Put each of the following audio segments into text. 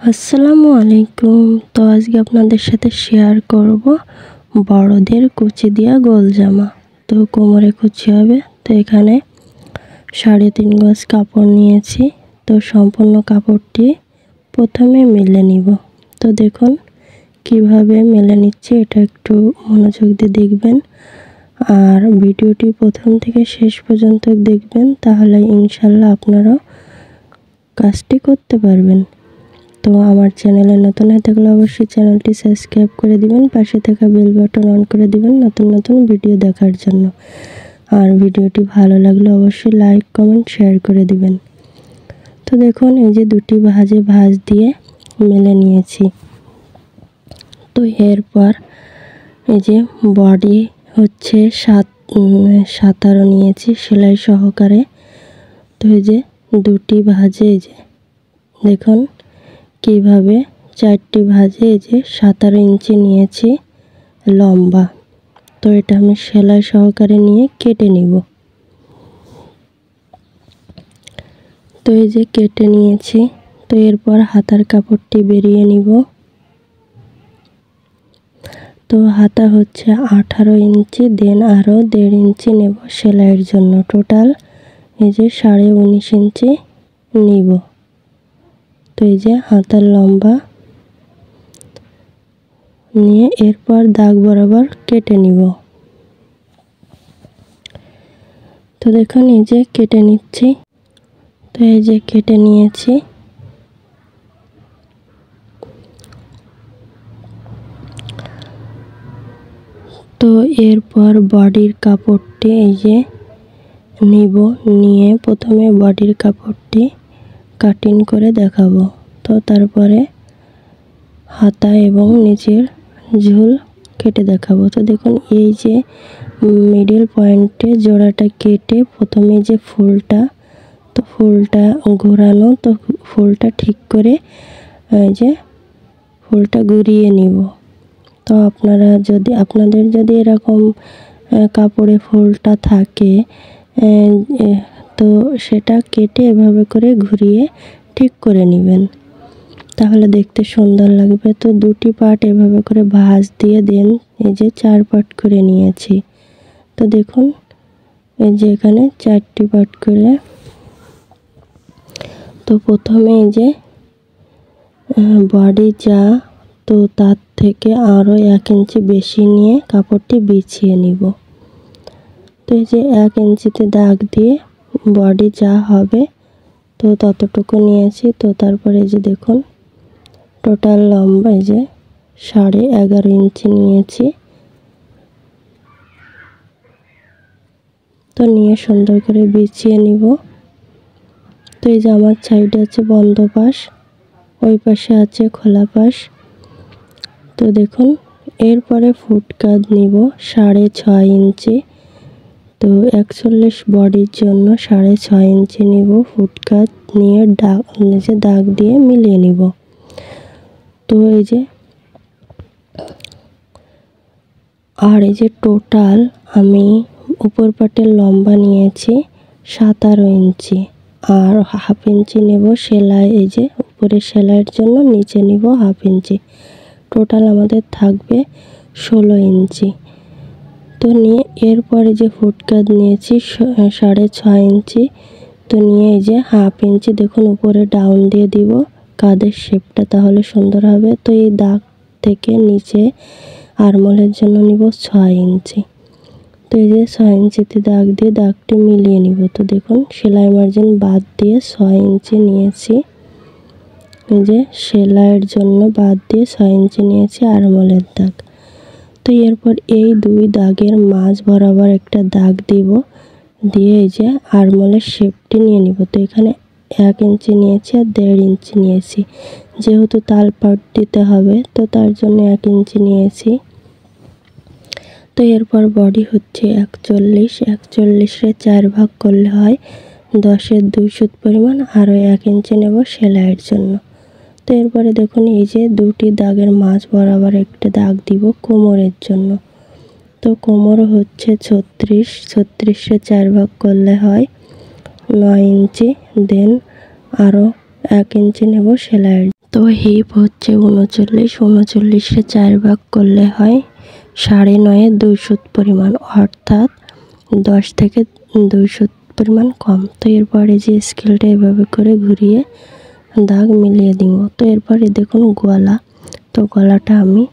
আসসালামু আলাইকুম। তো আজকে আপনাদের সাথে শেয়ার করব বড়দের কুচি দেওয়া গোল জামা। তো কোমরে কুচি হবে। তো এখানে 3.5 গজ কাপড় নিয়েছি। তো সম্পূর্ণ কাপড়টি প্রথমে মেলে নিব। তো দেখুন কিভাবে মেলে নিচ্ছি, এটা একটু মনোযোগ দিয়ে দেখবেন আর ভিডিওটি প্রথম থেকে শেষ পর্যন্ত দেখবেন, তাহলে ইনশাল্লাহ আপনারাও কাজটি করতে পারবেন। তো আমার চ্যানেলে নতুন হয়ে থাকলে অবশ্যই চ্যানেলটি সাবস্ক্রাইব করে দিবেন, পাশে থাকা বেল বাটন অন করে দিবেন নতুন নতুন ভিডিও দেখার জন্য। আর ভিডিওটি ভালো লাগলে অবশ্যই লাইক কমেন্ট শেয়ার করে দিবেন। তো দেখুন এই যে দুটি ভাঁজ দিয়ে মেলে নিয়েছি। তো এরপর এই যে বডি হচ্ছে 17 নিয়েছি সেলাই সহকারে। তো এই যে দুটি ভাঁজে এই যে দেখুন কিভাবে 4টি ভাঁজে এই যে 17 ইঞ্চি নিয়েছি লম্বা। তো এটা আমি সেলাই সহকারে নিয়ে কেটে নিব। তো এই যে কেটে নিয়েছি। তো এরপর হাতার কাপড়টি বেরিয়ে নিব। তো হাতা হচ্ছে 18 ইঞ্চি, দেন আরও 1.5 ইঞ্চি নেব সেলাইয়ের জন্য। টোটাল এই যে 19.5 ইঞ্চি নিব। তো এই যে হাতার লম্বা নিয়ে এরপর দাগ বরাবর কেটে নিব। তো দেখুন এই যে কেটে নিচ্ছি। তো এই যে কেটে নিয়েছি। তো এরপর বডির কাপড়টি এই যে নিব, নিয়ে প্রথমে বডির কাপড়টি কাটিং করে দেখাবো। তো তারপরে হাতা এবং নিচের ঝুল কেটে দেখাবো। তো দেখুন এই যে মিডল পয়েন্টে জোড়াটা কেটে প্রথমে যে ফুলটা, তো ফুলটা ঘোরানো, তো ফুলটা ঠিক করে এই যে ফুলটা ঘুরিয়ে নিব। তো আপনাদের যদি এরকম কাপড়ে ফুলটা থাকে তো সেটা কেটে এভাবে করে ঘুরিয়ে ঠিক করে নেবেন, তাহলে দেখতে সুন্দর লাগবে। তো দুটি পার্ট এভাবে করে ভাঁজ দিয়ে দেন এই যে 4 পার্ট করে নিয়েছি। তো দেখুন এই যে এখানে 4টি পার্ট করে। তো প্রথমে এই যে বডি যা, তো তার থেকে আরও 1 ইঞ্চি বেশি নিয়ে কাপড়টি বিছিয়ে নিব। তো এই যে 1 ইঞ্চিতে দাগ দিয়ে বডি যা হবে তো ততটুকু নিয়েছি। তো তারপরে এই যে দেখুন টোটাল লম্বা এই যে 11.5 ইঞ্চি নিয়েছি। তো নিয়ে সুন্দর করে বিছিয়ে নিব। তো এই যে আমার সাইডে আছে বন্ধ পাশ, ওই পাশে আছে খোলা পাশ। তো দেখুন এরপরে ফুট কাঁধ নিব 6.5 ইঞ্চি। তো 41 বডির জন্য 6.5 ইঞ্চি নিব ফুট কাঁধ নিয়ে দাগ দিয়ে মিলিয়ে নিব। তো এই যে আর এই যে টোটাল আমি উপর পাটের লম্বা নিয়েছি 17 ইঞ্চি, আর 1/2 ইঞ্চি নেব সেলাই, এই যে উপরে সেলাইয়ের জন্য, নিচে নিব 1/2 ইঞ্চি। টোটাল আমাদের থাকবে 16 ইঞ্চি। তো নিয়ে এরপরে যে ফুট কাঁধ নিয়েছি 6.5 ইঞ্চি। তো নিয়ে এই যে 1/2 ইঞ্চি দেখুন উপরে ডাউন দিয়ে দিব কাঁধের শেপটা, তাহলে সুন্দর হবে। তো এই দাগ থেকে নিচে আরমোলের জন্য নিব 6 ইঞ্চি। তো এই যে 6 ইঞ্চিতে দাগ দিয়ে দাগটি মিলিয়ে নিব। তো দেখুন সেলাই মার্জিন বাদ দিয়ে 6 ইঞ্চি নিয়েছি। এই যে সেলাইয়ের জন্য বাদ দিয়ে 6 ইঞ্চি নিয়েছি আরমোলের দাগ। তো এরপর এই দুই দাগের মাঝ বরাবর একটা দাগ দিব, দিয়ে এই যে আরমোলের শেপটি নিয়ে নিব। তো এখানে 1 ইঞ্চি নিয়েছি আর 1.5 ইঞ্চি নিয়েছি, যেহেতু তাল পাট দিতে হবে তো তার জন্য 1 ইঞ্চি নিয়েছি। তো এরপর বডি হচ্ছে 41 4 ভাগ করলে হয় 10-এর 2 সুত পরিমাণ, আরও 1 ইঞ্চি নেব সেলাইয়ের জন্য। তো এরপরে দেখুন এই যে দুটি দাগের মাঝ বরাবর একটা দাগ দিব কোমরের জন্য। তো কোমর হচ্ছে 36-এর 4 ভাগ করলে হয় 9 ইঞ্চি, দেন আরও 1 ইঞ্চি নেব সেলাইয়ের। তো হিপ হচ্ছে 39, 39-এ 4 ভাগ করলে হয় 9.5 2 সুত পরিমাণ, অর্থাৎ 10 থেকে 2 সুত পরিমাণ কম। তো এরপরে যে স্কেলটা এভাবে করে ঘুরিয়ে দাগ মিলিয়ে দিব। তো এরপরে দেখুন গলা, তো গলাটা আমি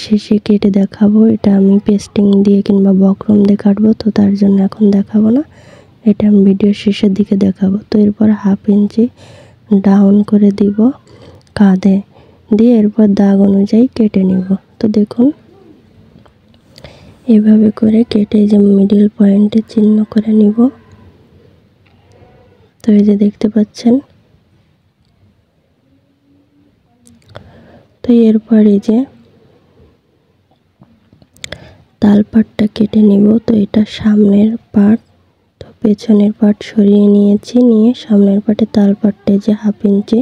শেষে কেটে দেখাবো। এটা আমি পেস্টিং দিয়ে কিংবা বক্রম দিয়ে কাটবো, তো তার জন্য এখন দেখাবো না, এটা আমি ভিডিওর শেষের দিকে দেখাবো। তো এরপর 1/2 ইঞ্চি ডাউন করে দিব কাঁধে, দিয়ে এরপর দাগ অনুযায়ী কেটে নিব। তো দেখুন এভাবে করে কেটে যে মিডল পয়েন্টে চিহ্ন করে নিব। তো এই যে দেখতে পাচ্ছেন। তো এরপর এই যে তালপাটটা কেটে নিব। তো এটা সামনের পাট, তো পেছনের পাট সরিয়ে নিয়েছি, নিয়ে সামনের পাটে তালপাটটা যে 1/2 ইঞ্চি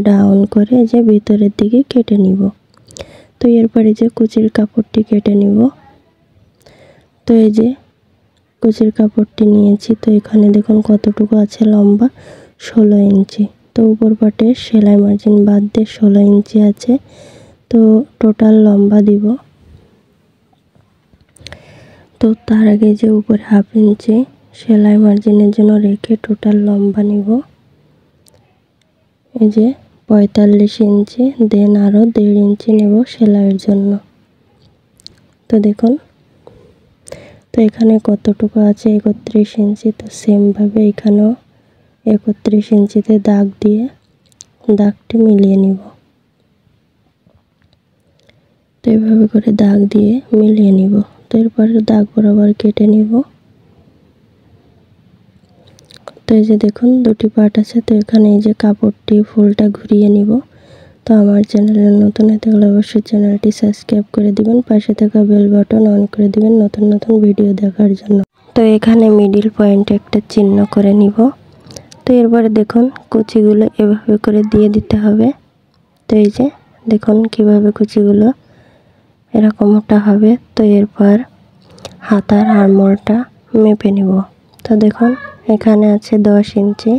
ডাউন করে যে ভিতরের দিকে কেটে নিব। তো এরপরে যে কুচির কাপড়টি কেটে নিব। তো এই যে কুচির কাপড়টি নিয়েছি, তো এখানে দেখুন কতটুকু আছে লম্বা, 16 ইঞ্চি। তো উপর পাটে সেলাই মার্জিন বাদ দিয়ে 16 ইঞ্চি আছে। তো টোটাল লম্বা দিব। তো তার আগে যে উপরে 1/2 ইঞ্চি সেলাই মার্জিনের জন্য রেখে টোটাল লম্বা নিব এই যে 45 ইঞ্চি, দেন আরও 1.5 ইঞ্চি নেব সেলাইয়ের জন্য। তো দেখুন, তো এখানে কতটুকু আছে 31 ইঞ্চি। তো সেমভাবে এখানেও 31 ইঞ্চিতে দাগ দিয়ে দাগটি মিলিয়ে নিব। তো এভাবে করে দাগ দিয়ে মিলিয়ে নিব। তো এরপরে দাগ বরাবর কেটে নিব। তো এই যে দেখুন দুটি পার্ট আছে। তো এখানে এই যে কাপড়টি ফুলটা ঘুরিয়ে নিব। তো আমার চ্যানেলে নতুন হয়ে থাকলে অবশ্যই চ্যানেলটি সাবস্ক্রাইব করে দিবেন, পাশে থাকা বেল বাটন অন করে দিবেন নতুন নতুন ভিডিও দেখার জন্য। তো এখানে মিডিল পয়েন্টে একটা চিহ্ন করে নিব। তো এরপরে দেখুন কুচিগুলো এভাবে করে দিয়ে দিতে হবে। তো এই যে দেখুন কিভাবে কুচিগুলো এরকম মোটা হবে। তো এরপর হাতার আরমোলটা মেপে নিব। তো দেখুন এখানে আছে 10 ইঞ্চি।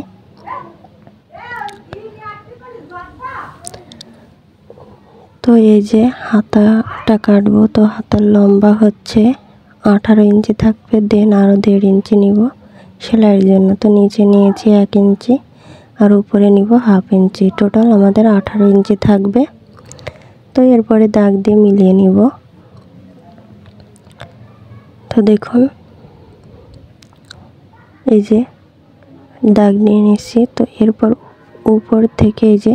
তো এই যে হাতাটা কাটবো, তো হাতার লম্বা হচ্ছে 18 ইঞ্চি থাকবে, দেন আরও 1.5 ইঞ্চি নিব সেলাইয়ের জন্য। তো নিচে নিয়েছি 1 ইঞ্চি আর উপরে নিব 1/2 ইঞ্চি, টোটাল আমাদের 18 ইঞ্চি থাকবে। তো এরপরে দাগ দিয়ে মিলিয়ে নিব। তো দেখুন এই যে দাগ নিয়ে নিচ্ছি। তো এরপর উপর থেকে এই যে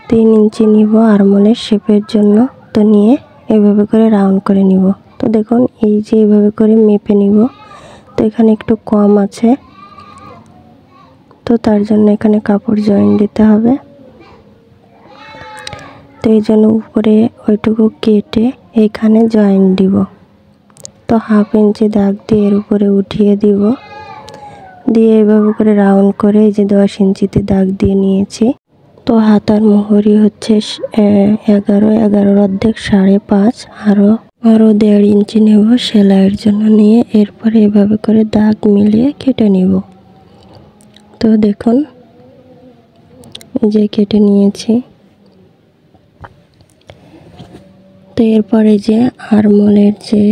3 ইঞ্চি নিব আরমোলের শেপের জন্য। তো নিয়ে এভাবে করে রাউন্ড করে নিব। তো দেখুন এই যে এভাবে করে মেপে নিব। তো এখানে একটু কম আছে, তো তার জন্য এখানে কাপড় জয়েন দিতে হবে। তো এই জন্য উপরে ওইটুকু কেটে এখানে জয়েন দিব। তো 1/2 ইঞ্চি দাগ দিয়ে এর উপরে উঠিয়ে দিব, দিয়ে এভাবে করে রাউন্ড করে এই যে 10 ইঞ্চিতে দাগ দিয়ে নিয়েছি। তো হাতার মোহরি হচ্ছে 11 অর্ধেক 5.5, আরও 1.5 ইঞ্চি নেব সেলাইয়ের জন্য, নিয়ে এরপরে এভাবে করে দাগ মিলিয়ে কেটে নিব। তো দেখুন যে কেটে নিয়েছি। তো এরপরে যে আরমোলের যে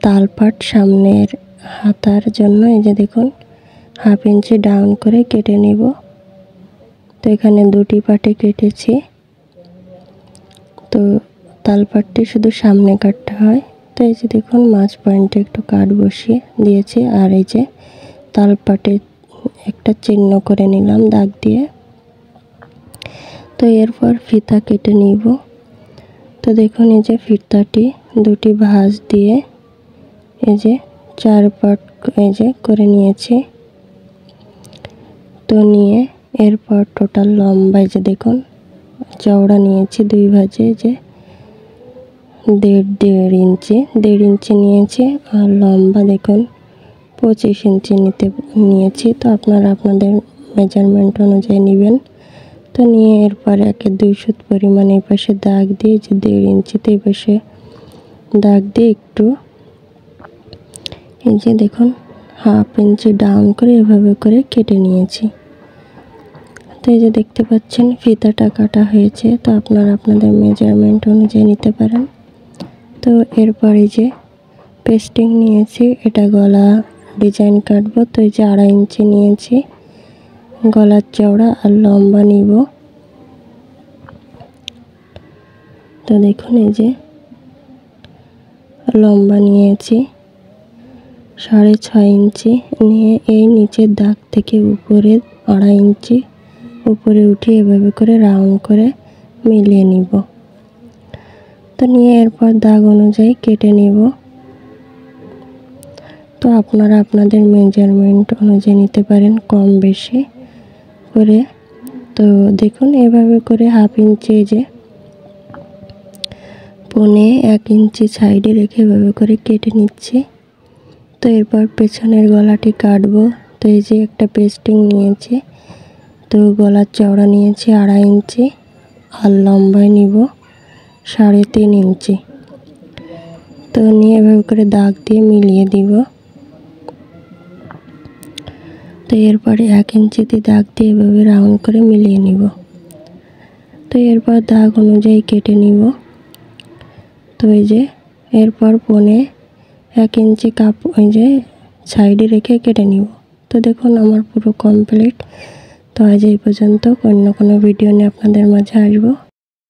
তালপাট সামনের হাতার জন্য এই যে দেখুন 1/2 ইঞ্চি ডাউন করে কেটে নিব। তো এখানে দুটি পাটে কেটেছি। তো তালপাটটি শুধু সামনে কাটতে হয়। তো এই যে দেখুন মাঝ পয়েন্টে একটু কাট বসিয়ে দিয়েছি, আর এই যে তালপাটে একটা চিহ্ন করে নিলাম দাগ দিয়ে। তো এরপর ফিতা কেটে নিব। তো দেখুন এই যে ফিতাটি দুটি ভাঁজ দিয়ে এই যে 4 পার্ট এই যে করে নিয়েছি। তো নিয়ে এরপর টোটাল লম্বা এই যে দেখুন চওড়া নিয়েছি 2 ভাঁজে যে 1.5 ইঞ্চি, 1.5 ইঞ্চি নিয়েছি, আর লম্বা দেখুন 25 ইঞ্চি নিয়েছি। তো আপনারা আপনাদের মেজারমেন্ট অনুযায়ী নেবেন। তো নিয়ে এরপর 2 সুত পরিমাণ এই পাশে দাগ দিয়ে যে 1.5 ইঞ্চিতে এই পাশে দাগ দিয়ে একটু এই যে দেখুন 1/2 ইঞ্চি ডাউন করে এভাবে করে কেটে নিয়েছি। তো এই যে দেখতে পাচ্ছেন ফিতাটা কাটা হয়েছে, তো আপনারা আপনাদের মেজারমেন্ট অনুযায়ী নিতে পারেন। তো এরপরে যে পেস্টিং নিয়েছি, এটা গলা ডিজাইন কাটবো। তো এই যে 2.5 ইঞ্চি নিয়েছি গলার চওড়া, আর লম্বা নিব। তো দেখুন এই যে লম্বা নিয়েছি 6.5 ইঞ্চি নিয়ে এই নিচের দাগ থেকে উপরে 2.5 ইঞ্চি উপরে উঠিয়ে এভাবে করে রাউন্ড করে মিলিয়ে নিব। তো নিয়ে এরপর দাগ অনুযায়ী কেটে নিব। তো আপনারা আপনাদের মেজারমেন্ট অনুযায়ী নিতে পারেন কম বেশি করে। তো দেখুন এভাবে করে 1/2 ইঞ্চি যে 1.25 ইঞ্চি সাইডে রেখে এভাবে করে কেটে নিচ্ছি। তো এরপর পেছনের গলাটি কাটবো। তো এই যে একটা পেস্টিং নিয়েছি, তো গলার চওড়া নিয়েছি 2.5 ইঞ্চি আর লম্বায় নিব 3.5 ইঞ্চি। তো নিয়ে এভাবে করে দাগ দিয়ে মিলিয়ে দিব। তো এরপরে 1 ইঞ্চিতে দাগ দিয়ে এভাবে রাউন্ড করে মিলিয়ে নিব। তো এরপর দাগ অনুযায়ী কেটে নিব। তো এই যে এরপর 1 ইঞ্চি কাপ ওই যে সাইডে রেখে কেটে নিব। তো দেখুন আমার পুরো কমপ্লিট। তো আজ এই পর্যন্ত, অন্য কোনো ভিডিও নিয়ে আপনাদের মাঝে আসবো।